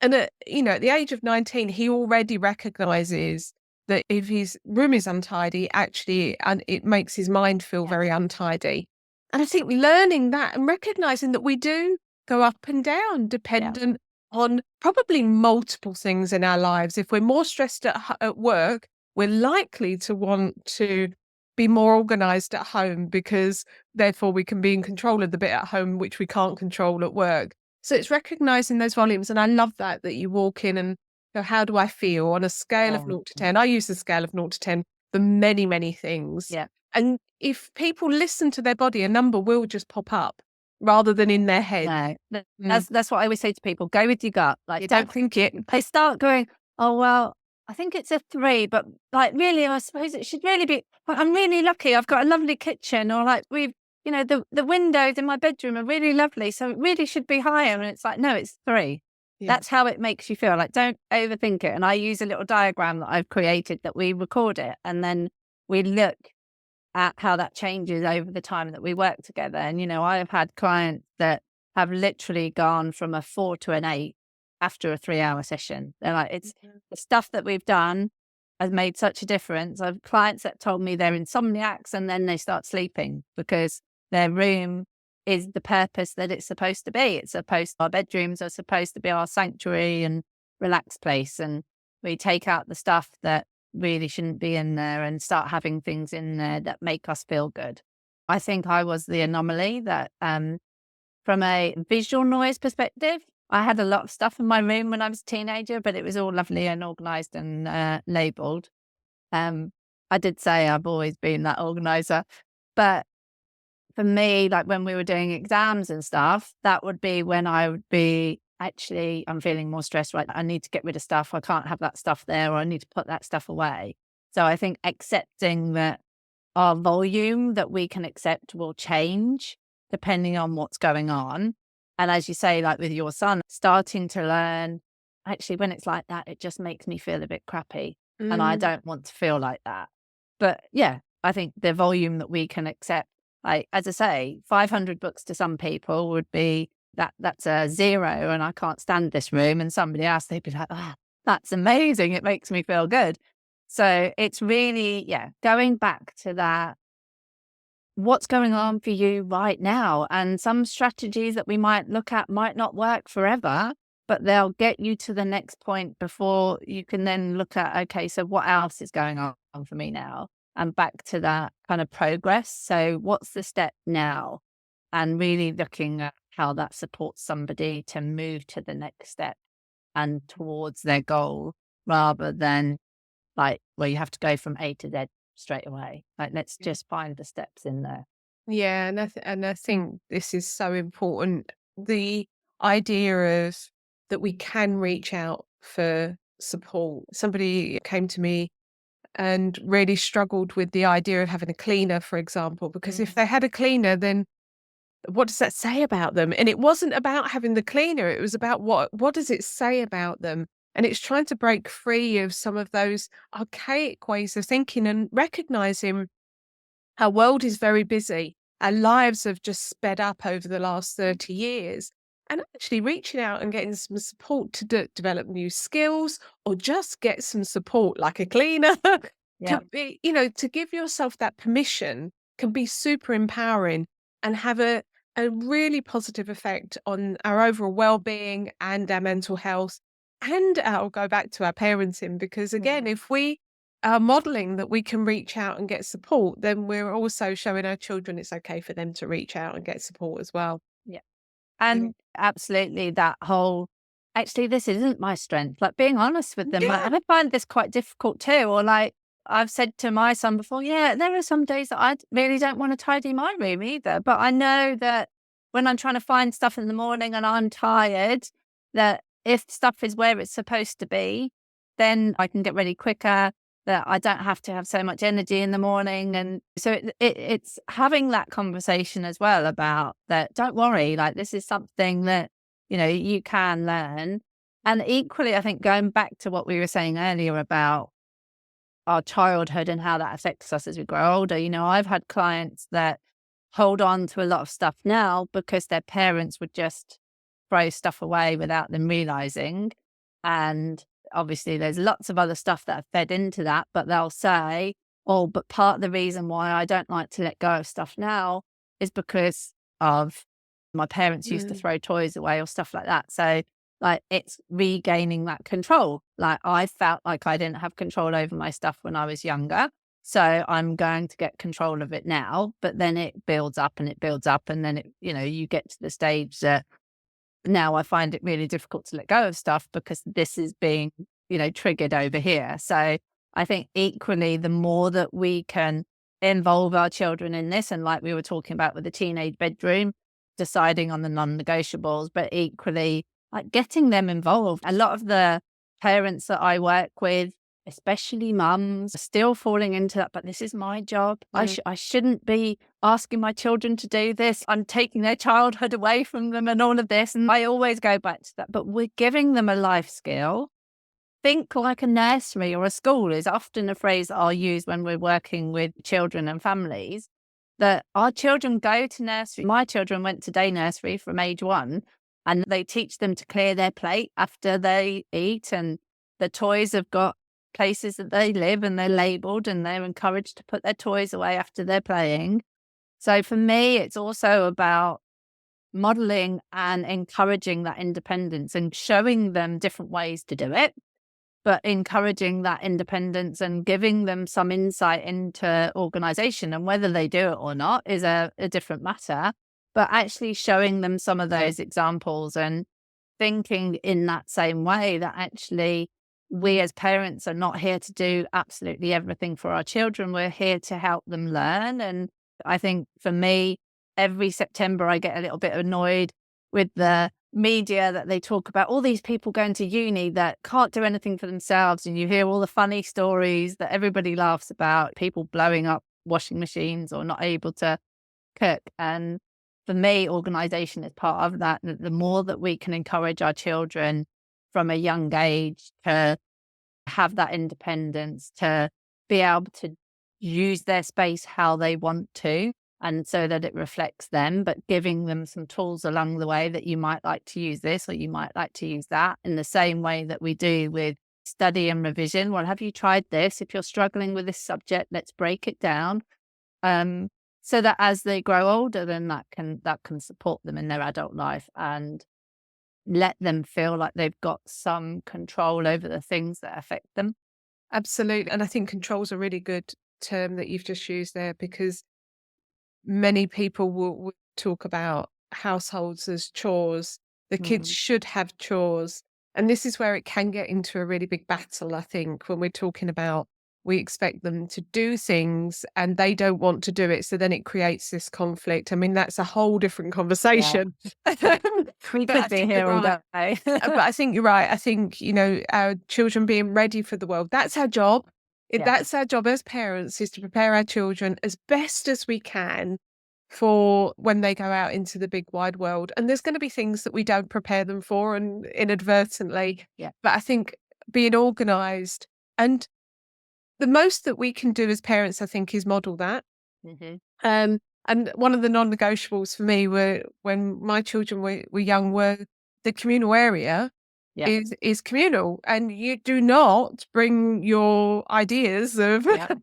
And at the age of 19, he already recognizes that if his room is untidy, actually, and it makes his mind feel Yeah. very untidy. And I think learning that and recognizing that we do go up and down dependent on probably multiple things in our lives. If we're more stressed at work, we're likely to want to be more organized at home because therefore we can be in control of the bit at home which we can't control at work. So it's recognizing those volumes. And I love that you walk in and go, how do I feel on a scale of Oh, 0 to 10? I use the scale of 0 to 10 for many, many things. yeah. And if people listen to their body, a number will just pop up rather than in their head. No. Mm. That's what I always say to people. Go with your gut. Like, You don't don't think it. they start going, "Oh, well, I think it's a 3, but, like, really, I suppose it should really be well, I'm really lucky. I've got a lovely kitchen," or, like, the windows in my bedroom are really lovely, so it really should be higher." And it's like, "No, it's 3." Yeah. That's how it makes you feel. Like, don't overthink it. And I use a little diagram that I've created that we record it, and then we look at how that changes over the time that we work together. And, I have had clients that have literally gone from a 4 to an 8 after a 3-hour session. They're like, it's Mhm. the stuff that we've done has made such a difference. I've clients that told me they're insomniacs and then they start sleeping because their room is the purpose that it's supposed to be. Our bedrooms are supposed to be our sanctuary and relaxed place. And we take out the stuff that really shouldn't be in there and start having things in there that make us feel good. I think I was the anomaly that, from a visual noise perspective, I had a lot of stuff in my room when I was a teenager, but it was all lovely and organized and labeled. I did say I've always been that organizer, but for me, like when we were doing exams and stuff, that would be when I would be actually, I'm feeling more stressed, right? I need to get rid of stuff. I can't have that stuff there, or I need to put that stuff away. So I think accepting that our volume that we can accept will change depending on what's going on. And as you say, like with your son, starting to learn, actually, when it's like that, it just makes me feel a bit crappy. And I Mm. don't want to feel like that. But yeah, I think the volume that we can accept, like, as I say, 500 books to some people would be that's a 0 and I can't stand this room. And somebody else, they'd be like, oh, that's amazing. It makes me feel good. So it's really, going back to that, what's going on for you right now? And some strategies that we might look at might not work forever, but they'll get you to the next point before you can then look at, okay, so what else is going on for me now? And back to that kind of progress. So what's the step now? And really looking at how that supports somebody to move to the next step and towards their goal rather than like, well, you have to go from A to Z straight away. Like, let's Yeah. just find the steps in there. Yeah, and I think this is so important. The idea of that we can reach out for support. Somebody came to me and really struggled with the idea of having a cleaner, for example, because if they had a cleaner, then what does that say about them? And it wasn't about having the cleaner, it was about what does it say about them? And it's trying to break free of some of those archaic ways of thinking and recognizing our world is very busy. Our lives have just sped up over the last 30 years. And actually reaching out and getting some support to develop new skills or just get some support like a cleaner Yeah. can be, to give yourself that permission can be super empowering and have a really positive effect on our overall well-being and our mental health. And I'll go back to our parenting because again, Yeah. if we are modeling that we can reach out and get support, then we're also showing our children it's okay for them to reach out and get support as well. Yeah. Yeah. And absolutely that whole actually, this isn't my strength. Like being honest with them, like, Yeah. I find this quite difficult too. Or like I've said to my son before, yeah, there are some days that really don't want to tidy my room either. But I know that when I'm trying to find stuff in the morning and I'm tired, that if stuff is where it's supposed to be, then I can get ready quicker, that I don't have to have so much energy in the morning. And so it's having that conversation as well about that. Don't worry, like this is something that, you can learn. And equally, I think going back to what we were saying earlier about our childhood and how that affects us as we grow older, I've had clients that hold on to a lot of stuff now because their parents would just throw stuff away without them realizing. And obviously, there's lots of other stuff that are fed into that, but they'll say, oh, but part of the reason why I don't like to let go of stuff now is because of my parents used to Mm, throw toys away or stuff like that. So, like, it's regaining that control. Like, I felt like I didn't have control over my stuff when I was younger. So I'm going to get control of it now, but then it builds up and it builds up. And then you get to the stage that now I find it really difficult to let go of stuff because this is being, triggered over here. So I think equally, the more that we can involve our children in this, and like we were talking about with the teenage bedroom, deciding on the non-negotiables, but equally like getting them involved. A lot of the parents that I work with, especially mums, are still falling into that, but this is my job. mm. I shouldn't be asking my children to do this. I'm taking their childhood away from them and all of this. And I always go back to that. But we're giving them a life skill. Think like a nursery or a school is often a phrase that I'll use when we're working with children and families, that our children go to nursery. My children went to day nursery from age 1, and they teach them to clear their plate after they eat. And the toys have got places that they live and they're labeled, and they're encouraged to put their toys away after they're playing. So for me, it's also about modeling and encouraging that independence and showing them different ways to do it, but encouraging that independence and giving them some insight into organization. And whether they do it or not is a different matter, but actually showing them some of those examples and thinking in that same way that actually we as parents are not here to do absolutely everything for our children. We're here to help them learn. And I think for me, every September, I get a little bit annoyed with the media that they talk about all these people going to uni that can't do anything for themselves. And you hear all the funny stories that everybody laughs about, people blowing up washing machines or not able to cook. And for me, organization is part of that. The more that we can encourage our children from a young age to have that independence, to be able to use their space how they want to, and so that it reflects them, but giving them some tools along the way that you might like to use this or you might like to use that, in the same way that we do with study and revision. Well, have you tried this? If you're struggling with this subject, let's break it down. Um, so that as they grow older, then that can support them in their adult life and let them feel like they've got some control over the things that affect them. Absolutely. And I think control's a really good term that you've just used there, because many people will talk about households as chores. The kids Mm. should have chores. And this is where it can get into a really big battle, I think, when we're talking about we expect them to do things and they don't want to do it. So then it creates this conflict. I mean, that's a whole different Yeah. conversation. We But I could be think you're here all right. day. But I think you're right. I think, our children being ready for the world, that's our job. Yeah. That's our job as parents, is to prepare our children as best as we can for when they go out into the big wide world. And there's going to be things that we don't prepare them for and inadvertently. Yeah. But I think being organized, and the most that we can do as parents, I think, is model that. Hmm. Um, and one of the non-negotiables for me were when my children were young were the communal area Yeah. is communal, and you do not bring your ideas of Yeah.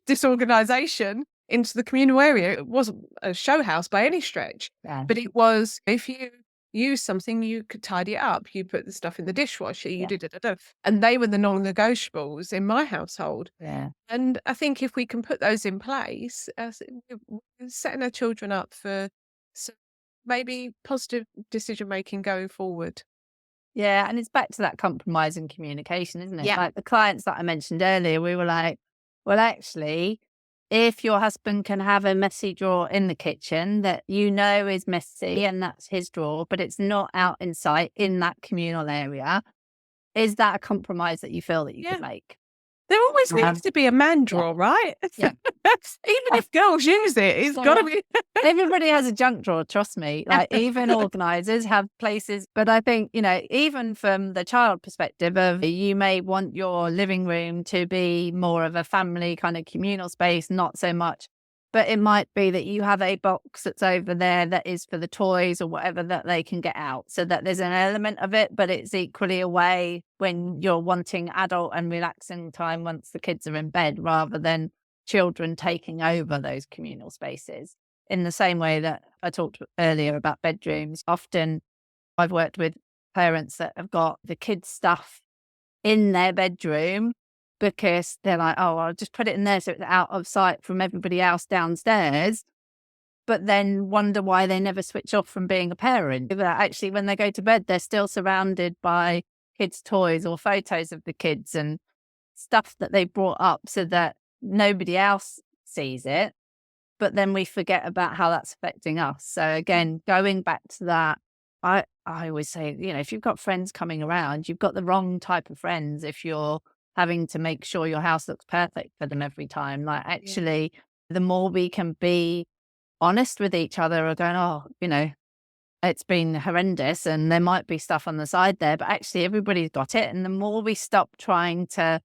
disorganization into the communal area. It wasn't a show house by any stretch, Yeah. but it was, if you use something, you could tidy it up. You put the stuff in the dishwasher, you Yeah. did it. And they were the non-negotiables in my household. Yeah. And I think if we can put those in place, we're setting our children up for some maybe positive decision making going forward. Yeah, and it's back to that compromise in communication, isn't it? Yeah. Like the clients that I mentioned earlier, we were like, well, actually, if your husband can have a messy drawer in the kitchen that you know is messy and that's his drawer, but it's not out in sight in that communal area, is that a compromise that you feel that you could Yeah. make? There always needs to be a man Yeah. drawer, right? Yeah. Even if girls use it, it's got to be. Everybody has a junk drawer, trust me. Like even organisers have places, but I think, even from the child perspective of you may want your living room to be more of a family kind of communal space, not so much. But it might be that you have a box that's over there that is for the toys or whatever that they can get out, so that there's an element of it, but it's equally away when you're wanting adult and relaxing time once the kids are in bed, rather than children taking over those communal spaces. In the same way that I talked earlier about bedrooms, often I've worked with parents that have got the kids' stuff in their bedroom because they're like, oh, I'll just put it in there so it's out of sight from everybody else downstairs, but then wonder why they never switch off from being a parent. That actually, when they go to bed, they're still surrounded by kids' toys or photos of the kids and stuff that they brought up so that nobody else sees it. But then we forget about how that's affecting us. So again, going back to that, I always say, if you've got friends coming around, you've got the wrong type of friends if you're having to make sure your house looks perfect for them every time. Like Yeah. actually, the more we can be honest with each other or going, oh, it's been horrendous and there might be stuff on the side there, but actually everybody's got it. And the more we stop trying to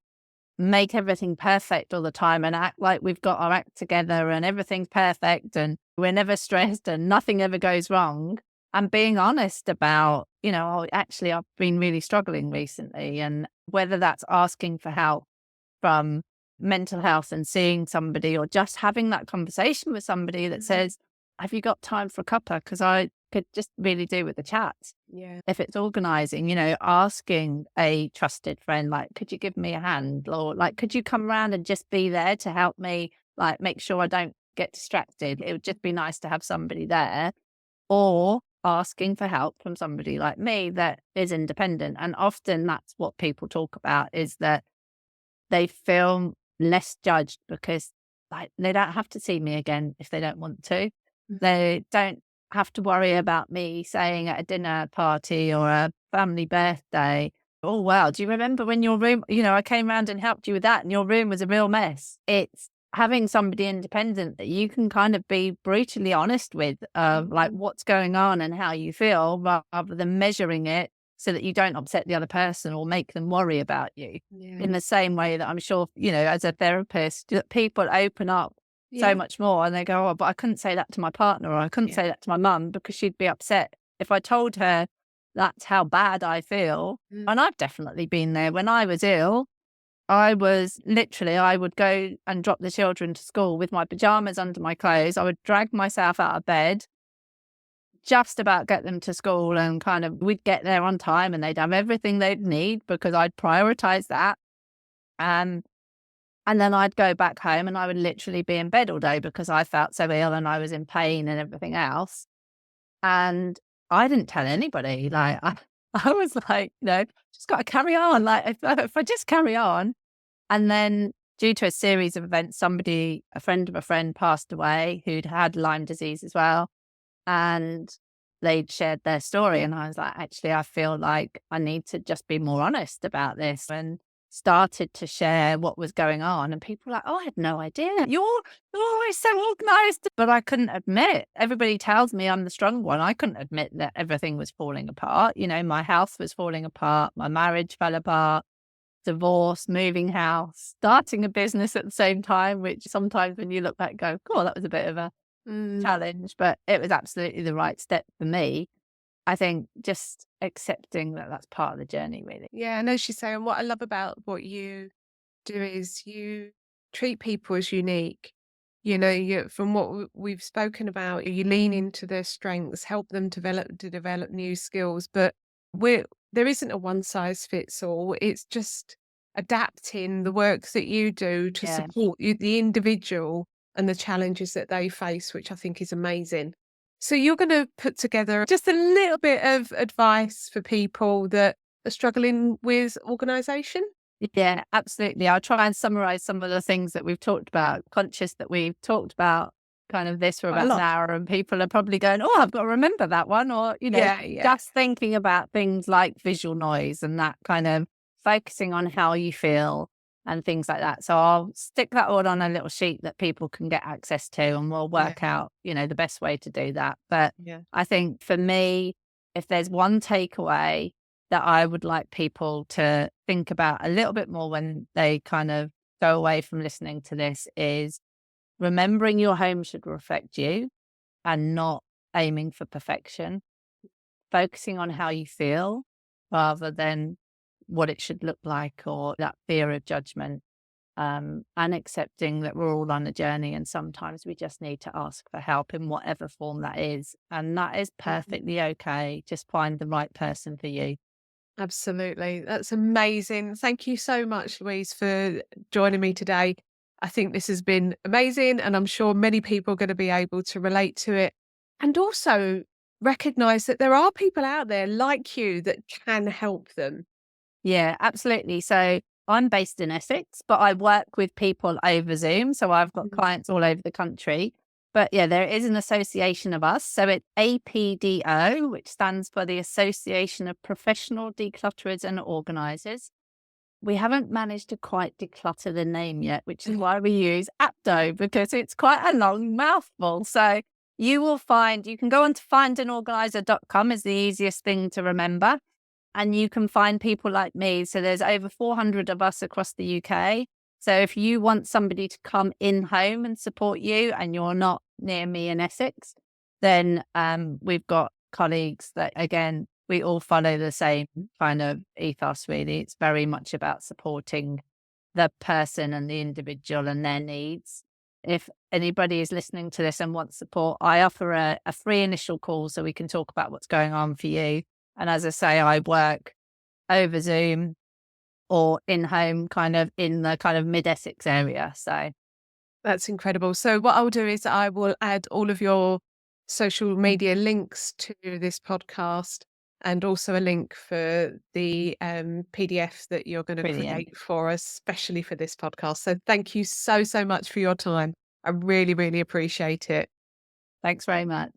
make everything perfect all the time and act like we've got our act together and everything's perfect and we're never stressed and nothing ever goes wrong, and being honest about, oh, actually, I've been really struggling recently. And whether that's asking for help from mental health and seeing somebody, or just having that conversation with somebody that says, have you got time for a cuppa? Because I could just really do with the chat. Yeah. If it's organising, asking a trusted friend, like, could you give me a hand? Or like, could you come around and just be there to help me, like, make sure I don't get distracted? It would just be nice to have somebody there. Or asking for help from somebody like me that is independent. And often that's what people talk about, is that they feel less judged because like they don't have to see me again if they don't want to. They don't have to worry about me saying at a dinner party or a family birthday, oh, wow, do you remember when your room, I came round and helped you with that and your room was a real mess. It's having somebody independent that you can kind of be brutally honest with, like what's going on and how you feel, rather than measuring it so that you don't upset the other person or make them worry about you. Yeah. In the same way that I'm sure, as a therapist, that people open up so much more and they go, oh, but I couldn't say that to my partner, or I couldn't say that to my mum because she'd be upset if I told her that's how bad I feel. And I've definitely been there. When I was ill, I would go and drop the children to school with my pajamas under my clothes. I would drag myself out of bed, just about get them to school, and kind of we'd get there on time and they'd have everything they'd need because I'd prioritize that. And then I'd go back home and I would literally be in bed all day because I felt so ill and I was in pain and everything else. And I didn't tell anybody. Like I was like, just got to carry on. Like if I just carry on. And then due to a series of events, a friend of a friend passed away who'd had Lyme disease as well. And they'd shared their story. And I was like, actually, I feel like I need to just be more honest about this. And started to share what was going on. And people were like, oh, I had no idea. You're always so organized. But I couldn't admit. Everybody tells me I'm the strong one. I couldn't admit that everything was falling apart. My health was falling apart. My marriage fell apart. Divorce, moving house, starting a business at the same time, which sometimes when you look back, go, oh, that was a bit of a challenge, but it was absolutely the right step for me. I think just accepting that that's part of the journey, really. Yeah, I know she's saying what I love about what you do is you treat people as unique. From what we've spoken about, you lean into their strengths, help them develop new skills. But there isn't a one size fits all. It's just adapting the work that you do to support the individual and the challenges that they face, which I think is amazing. So you're going to put together just a little bit of advice for people that are struggling with organisation? Yeah, absolutely. I'll try and summarize some of the things that we've talked about, conscious that we've talked about kind of this for Quite a about an lot. hour, and people are probably going, oh, I've got to remember that one. Or, Yeah, yeah. just thinking about things like visual noise and that kind of focusing on how you feel and things like that. So I'll stick that all on a little sheet that people can get access to, and we'll Yeah, work out, the best way to do that. But yeah. I think for me, if there's one takeaway that I would like people to think about a little bit more when they kind of go away from listening to this is remembering your home should reflect you and not aiming for perfection, focusing on how you feel rather than what it should look like or that fear of judgment. And accepting that we're all on a journey and sometimes we just need to ask for help in whatever form that is. And that is Mhm. perfectly okay. Just find the right person for you. Absolutely. That's amazing. Thank you so much, Louise, for joining me today. I think this has been amazing, and I'm sure many people are going to be able to relate to it and also recognize that there are people out there like you that can help them. Yeah, absolutely. So I'm based in Essex, but I work with people over Zoom. So I've got Mhm. clients all over the country. But yeah, there is an association of us. So it's APDO, which stands for the Association of Professional Declutterers and Organisers. We haven't managed to quite declutter the name yet, which is why we use APDO because it's quite a long mouthful. So you can go on to findanorganizer.com is the easiest thing to remember, and you can find people like me. So there's over 400 of us across the UK. So if you want somebody to come in home and support you and you're not near me in Essex, then we've got colleagues that, again, we all follow the same kind of ethos, really. It's very much about supporting the person and the individual and their needs. If anybody is listening to this and wants support, I offer a free initial call so we can talk about what's going on for you. And as I say, I work over Zoom or in home, kind of in the kind of mid Essex area. So That's incredible. So what I'll do is I will add all of your social media links to this podcast and also a link for the PDF that you're going to brilliant. create for us, especially for this podcast. So thank you so, so much for your time. I really, really appreciate it. Thanks very much.